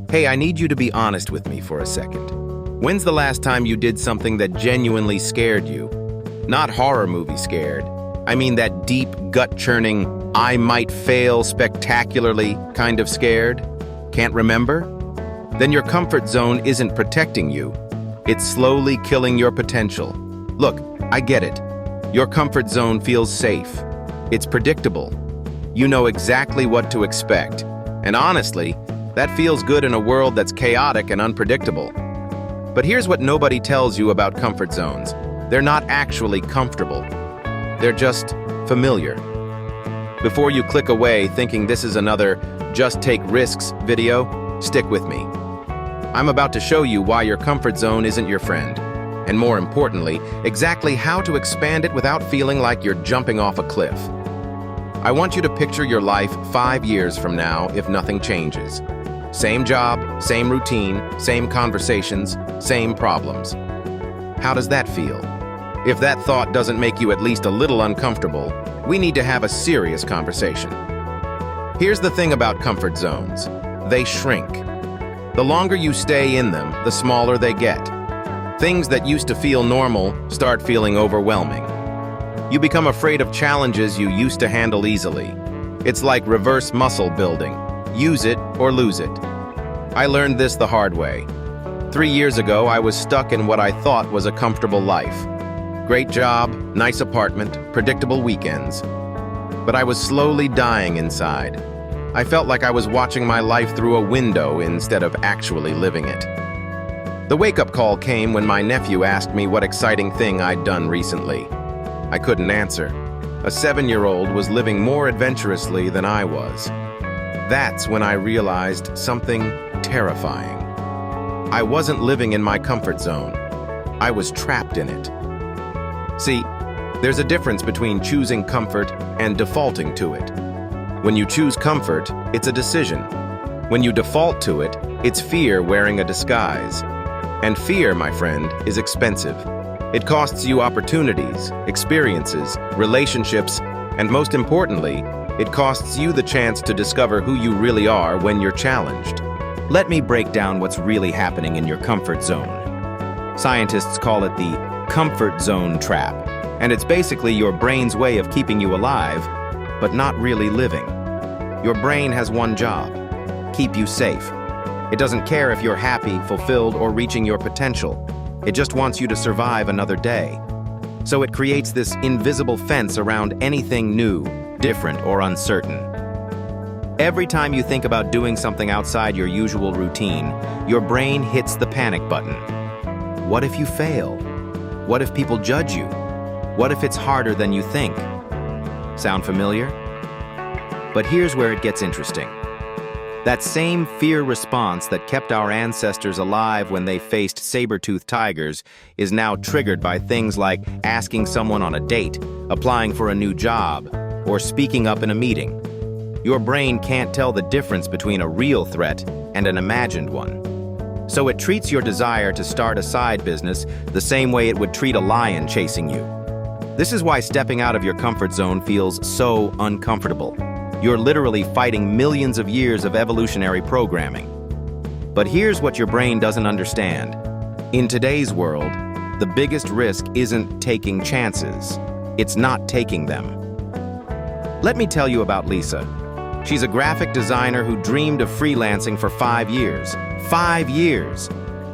Hey, I need you to be honest with me for a second. When's the last time you did something that genuinely scared you? Not horror movie scared. I mean that deep, gut-churning, I might fail spectacularly kind of scared? Can't remember? Then your comfort zone isn't protecting you. It's slowly killing your potential. Look, I get it. Your comfort zone feels safe. It's predictable. You know exactly what to expect. And honestly, that feels good in a world that's chaotic and unpredictable. But here's what nobody tells you about comfort zones. They're not actually comfortable. They're just familiar. Before you click away thinking this is another just take risks video, stick with me. I'm about to show you why your comfort zone isn't your friend. And more importantly, exactly how to expand it without feeling like you're jumping off a cliff. I want you to picture your life 5 years from now if nothing changes. Same job, same routine, same conversations, same problems. How does that feel? If that thought doesn't make you at least a little uncomfortable, we need to have a serious conversation. Here's the thing about comfort zones. They shrink. The longer you stay in them, the smaller they get. Things that used to feel normal start feeling overwhelming. You become afraid of challenges you used to handle easily. It's like reverse muscle building. Use it or lose it. I learned this the hard way. 3 years ago, I was stuck in what I thought was a comfortable life. Great job, nice apartment, predictable weekends. But I was slowly dying inside. I felt like I was watching my life through a window instead of actually living it. The wake-up call came when my nephew asked me what exciting thing I'd done recently. I couldn't answer. A 7-year-old was living more adventurously than I was. That's when I realized something terrifying. I wasn't living in my comfort zone. I was trapped in it. See, there's a difference between choosing comfort and defaulting to it. When you choose comfort, it's a decision. When you default to it, it's fear wearing a disguise. And fear, my friend, is expensive. It costs you opportunities, experiences, relationships, and most importantly, it costs you the chance to discover who you really are when you're challenged. Let me break down what's really happening in your comfort zone. Scientists call it the comfort zone trap, and it's basically your brain's way of keeping you alive, but not really living. Your brain has one job: keep you safe. It doesn't care if you're happy, fulfilled, or reaching your potential. It just wants you to survive another day. So it creates this invisible fence around anything new, different, or uncertain. Every time you think about doing something outside your usual routine, your brain hits the panic button. What if you fail? What if people judge you? What if it's harder than you think? Sound familiar? But here's where it gets interesting. That same fear response that kept our ancestors alive when they faced saber-toothed tigers is now triggered by things like asking someone on a date, applying for a new job, or speaking up in a meeting. Your brain can't tell the difference between a real threat and an imagined one. So it treats your desire to start a side business the same way it would treat a lion chasing you. This is why stepping out of your comfort zone feels so uncomfortable. You're literally fighting millions of years of evolutionary programming. But here's what your brain doesn't understand. In today's world, the biggest risk isn't taking chances. It's not taking them. Let me tell you about Lisa. She's a graphic designer who dreamed of freelancing for 5 years. 5 years!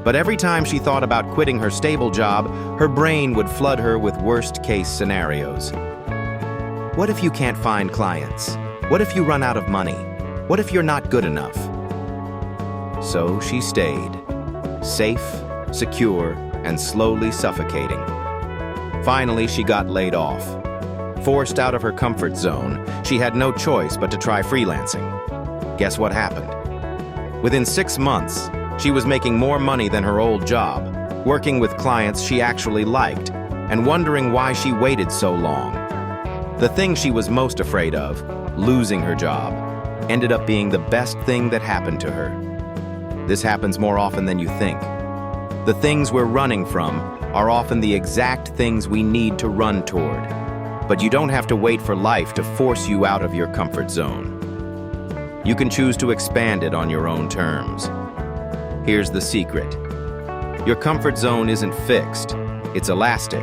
But every time she thought about quitting her stable job, her brain would flood her with worst-case scenarios. What if you can't find clients? What if you run out of money? What if you're not good enough? So she stayed, safe, secure, and slowly suffocating. Finally, she got laid off. Forced out of her comfort zone, she had no choice but to try freelancing. Guess what happened? Within 6 months, she was making more money than her old job, working with clients she actually liked, and wondering why she waited so long. The thing she was most afraid of, losing her job, ended up being the best thing that happened to her. This happens more often than you think. The things we're running from are often the exact things we need to run toward. But you don't have to wait for life to force you out of your comfort zone. You can choose to expand it on your own terms. Here's the secret. Your comfort zone isn't fixed, it's elastic.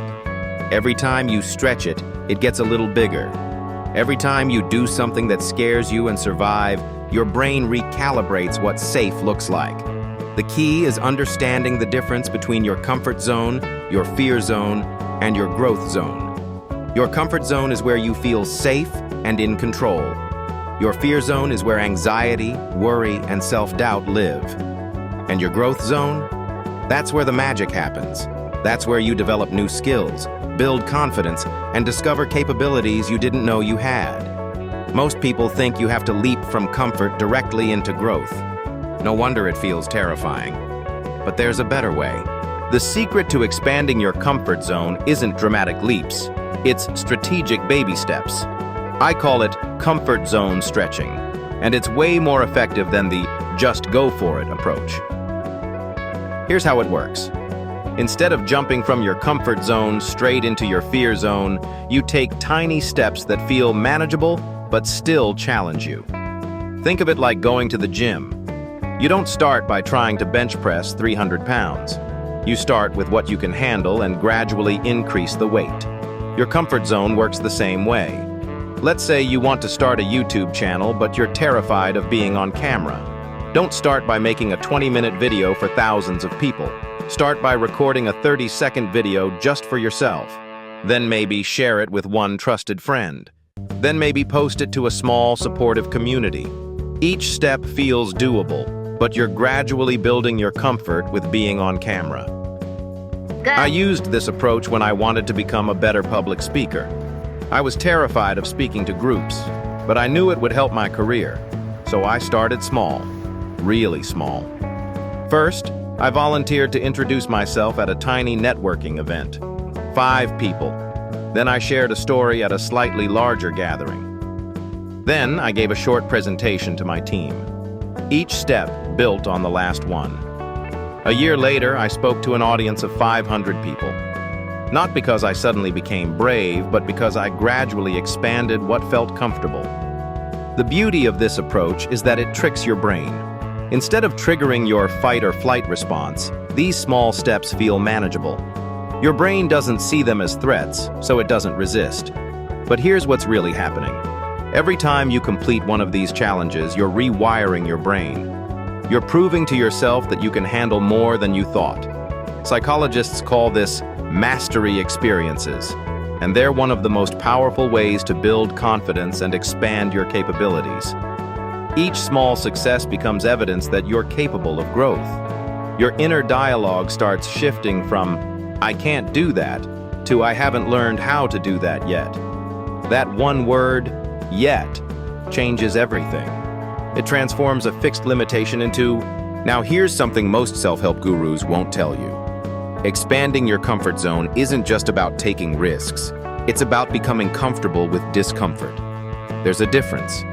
Every time you stretch it, it gets a little bigger. Every time you do something that scares you and survive, your brain recalibrates what safe looks like. The key is understanding the difference between your comfort zone, your fear zone, and your growth zone. Your comfort zone is where you feel safe and in control. Your fear zone is where anxiety, worry, and self-doubt live. And your growth zone? That's where the magic happens. That's where you develop new skills, build confidence, and discover capabilities you didn't know you had. Most people think you have to leap from comfort directly into growth. No wonder it feels terrifying. But there's a better way. The secret to expanding your comfort zone isn't dramatic leaps. It's strategic baby steps. I call it comfort zone stretching, and it's way more effective than the just go for it approach. Here's how it works. Instead of jumping from your comfort zone straight into your fear zone, you take tiny steps that feel manageable but still challenge you. Think of it like going to the gym. You don't start by trying to bench press 300 pounds. You start with what you can handle and gradually increase the weight. Your comfort zone works the same way. Let's say you want to start a YouTube channel, but you're terrified of being on camera. Don't start by making a 20-minute video for thousands of people. Start by recording a 30-second video just for yourself. Then maybe share it with one trusted friend. Then maybe post it to a small, supportive community. Each step feels doable, but you're gradually building your comfort with being on camera. I used this approach when I wanted to become a better public speaker. I was terrified of speaking to groups, but I knew it would help my career. So I started small, really small. First, I volunteered to introduce myself at a tiny networking event. 5 people. Then I shared a story at a slightly larger gathering. Then I gave a short presentation to my team. Each step built on the last one. A year later, I spoke to an audience of 500 people. Not because I suddenly became brave, but because I gradually expanded what felt comfortable. The beauty of this approach is that it tricks your brain. Instead of triggering your fight or flight response, these small steps feel manageable. Your brain doesn't see them as threats, so it doesn't resist. But here's what's really happening. Every time you complete one of these challenges, you're rewiring your brain. You're proving to yourself that you can handle more than you thought. Psychologists call this mastery experiences, and they're one of the most powerful ways to build confidence and expand your capabilities. Each small success becomes evidence that you're capable of growth. Your inner dialogue starts shifting from, "I can't do that," to "I haven't learned how to do that yet." That one word, "yet," changes everything. It transforms a fixed limitation into, "Now here's something most self-help gurus won't tell you." Expanding your comfort zone isn't just about taking risks. It's about becoming comfortable with discomfort. There's a difference.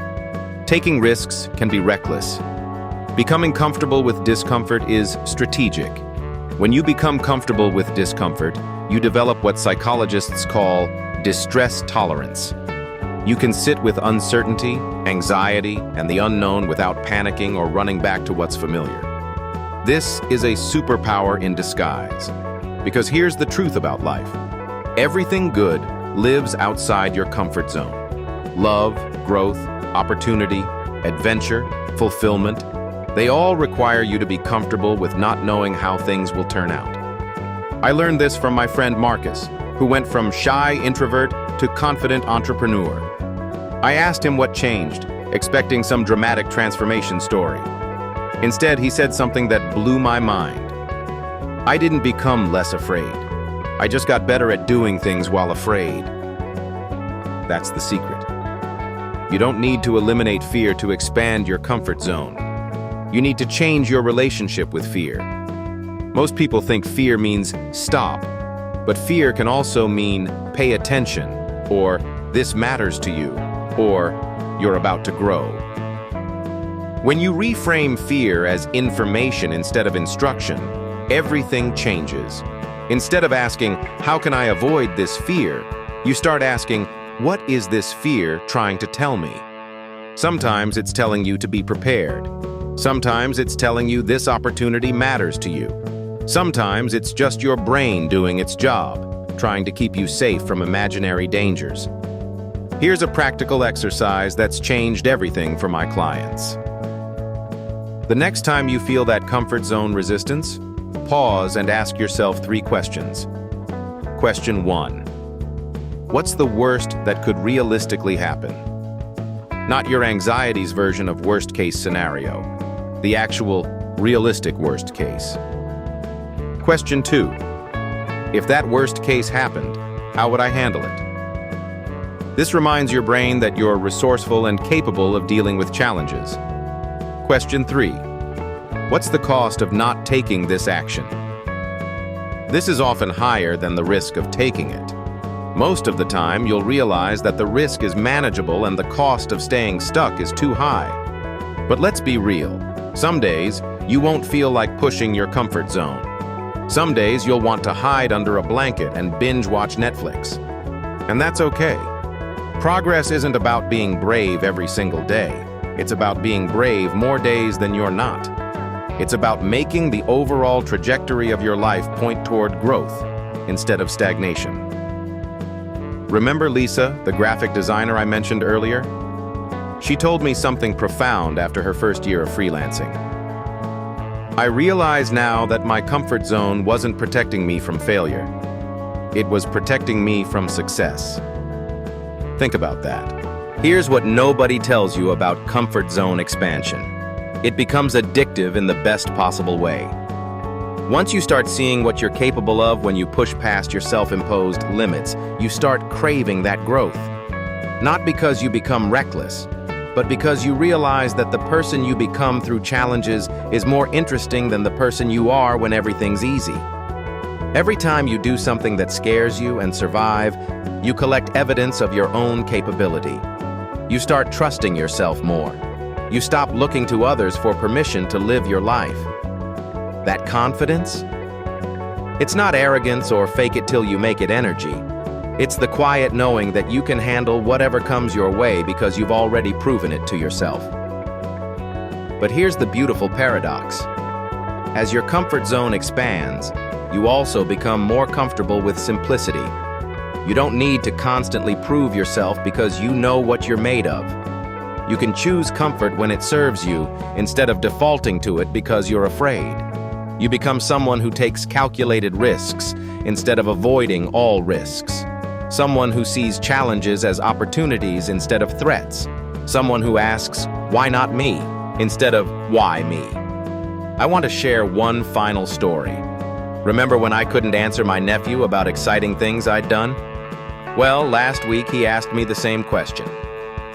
Taking risks can be reckless. Becoming comfortable with discomfort is strategic. When you become comfortable with discomfort, you develop what psychologists call distress tolerance. You can sit with uncertainty, anxiety, and the unknown without panicking or running back to what's familiar. This is a superpower in disguise. Because here's the truth about life. Everything good lives outside your comfort zone. Love, growth, opportunity, adventure, fulfillment, they all require you to be comfortable with not knowing how things will turn out. I learned this from my friend Marcus, who went from shy introvert to confident entrepreneur. I asked him what changed, expecting some dramatic transformation story. Instead, he said something that blew my mind. "I didn't become less afraid. I just got better at doing things while afraid." That's the secret. You don't need to eliminate fear to expand your comfort zone. You need to change your relationship with fear. Most people think fear means stop, but fear can also mean pay attention, or this matters to you, or you're about to grow. When you reframe fear as information instead of instruction, everything changes. Instead of asking, "How can I avoid this fear?" you start asking, "What is this fear trying to tell me?" Sometimes it's telling you to be prepared. Sometimes it's telling you this opportunity matters to you. Sometimes it's just your brain doing its job, trying to keep you safe from imaginary dangers. Here's a practical exercise that's changed everything for my clients. The next time you feel that comfort zone resistance, pause and ask yourself 3 questions. Question 1. What's the worst that could realistically happen? Not your anxiety's version of worst-case scenario, the actual, realistic worst case. Question 2. If that worst case happened, how would I handle it? This reminds your brain that you're resourceful and capable of dealing with challenges. Question 3. What's the cost of not taking this action? This is often higher than the risk of taking it. Most of the time, you'll realize that the risk is manageable and the cost of staying stuck is too high. But let's be real. Some days, you won't feel like pushing your comfort zone. Some days, you'll want to hide under a blanket and binge-watch Netflix. And that's okay. Progress isn't about being brave every single day. It's about being brave more days than you're not. It's about making the overall trajectory of your life point toward growth instead of stagnation. Remember Lisa, the graphic designer I mentioned earlier? She told me something profound after her first year of freelancing. I realize now that my comfort zone wasn't protecting me from failure. It was protecting me from success. Think about that. Here's what nobody tells you about comfort zone expansion. It becomes addictive in the best possible way. Once you start seeing what you're capable of when you push past your self-imposed limits, you start craving that growth. Not because you become reckless, but because you realize that the person you become through challenges is more interesting than the person you are when everything's easy. Every time you do something that scares you and survive, you collect evidence of your own capability. You start trusting yourself more. You stop looking to others for permission to live your life. That confidence? It's not arrogance or fake it till you make it energy. It's the quiet knowing that you can handle whatever comes your way because you've already proven it to yourself. But here's the beautiful paradox. As your comfort zone expands, you also become more comfortable with simplicity. You don't need to constantly prove yourself because you know what you're made of. You can choose comfort when it serves you instead of defaulting to it because you're afraid. You become someone who takes calculated risks instead of avoiding all risks. Someone who sees challenges as opportunities instead of threats. Someone who asks, why not me, instead of why me? I want to share one final story. Remember when I couldn't answer my nephew about exciting things I'd done? Well, last week he asked me the same question.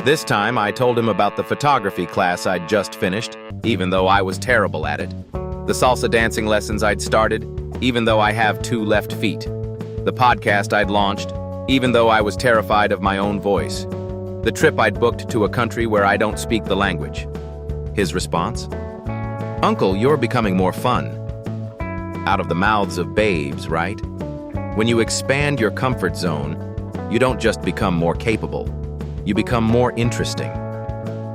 This time I told him about the photography class I'd just finished, even though I was terrible at it. The salsa dancing lessons I'd started, even though I have 2 left feet. The podcast I'd launched, even though I was terrified of my own voice. The trip I'd booked to a country where I don't speak the language. His response? Uncle, you're becoming more fun. Out of the mouths of babes, right? When you expand your comfort zone, you don't just become more capable. You become more interesting.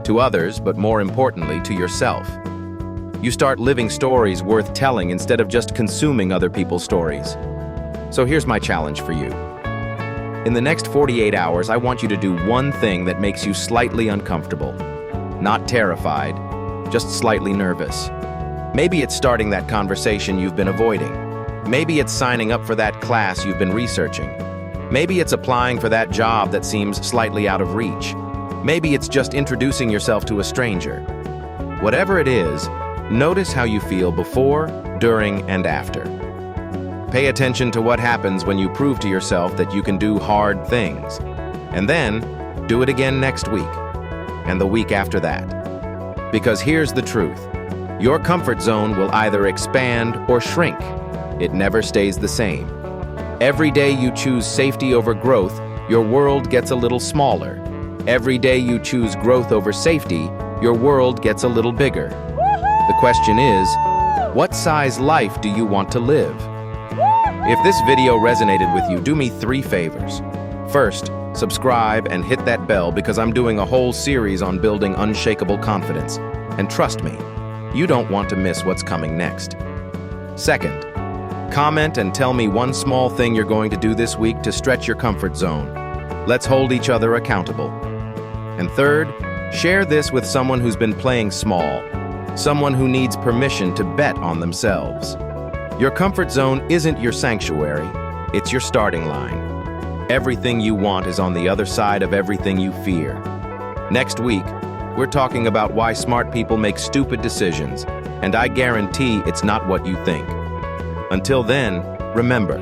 To others, but more importantly, to yourself. You start living stories worth telling instead of just consuming other people's stories. So here's my challenge for you. In the next 48 hours, I want you to do one thing that makes you slightly uncomfortable. Not terrified, just slightly nervous. Maybe it's starting that conversation you've been avoiding. Maybe it's signing up for that class you've been researching. Maybe it's applying for that job that seems slightly out of reach. Maybe it's just introducing yourself to a stranger. Whatever it is, notice how you feel before, during, and after. Pay attention to what happens when you prove to yourself that you can do hard things. And then, do it again next week, and the week after that. Because here's the truth. Your comfort zone will either expand or shrink. It never stays the same. Every day you choose safety over growth, your world gets a little smaller. Every day you choose growth over safety, your world gets a little bigger. The question is, what size life do you want to live? If this video resonated with you, do me 3 favors. First, subscribe and hit that bell because I'm doing a whole series on building unshakable confidence. And trust me, You don't want to miss what's coming next. Second, comment and tell me one small thing you're going to do this week to stretch your comfort zone. Let's hold each other accountable. And third, share this with someone who's been playing small, someone who needs permission to bet on themselves. Your comfort zone isn't your sanctuary, it's your starting line. Everything you want is on the other side of everything you fear. Next week, we're talking about why smart people make stupid decisions, and I guarantee it's not what you think. Until then, remember,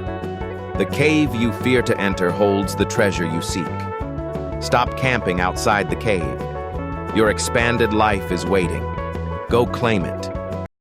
the cave you fear to enter holds the treasure you seek. Stop camping outside the cave. Your expanded life is waiting. Go claim it.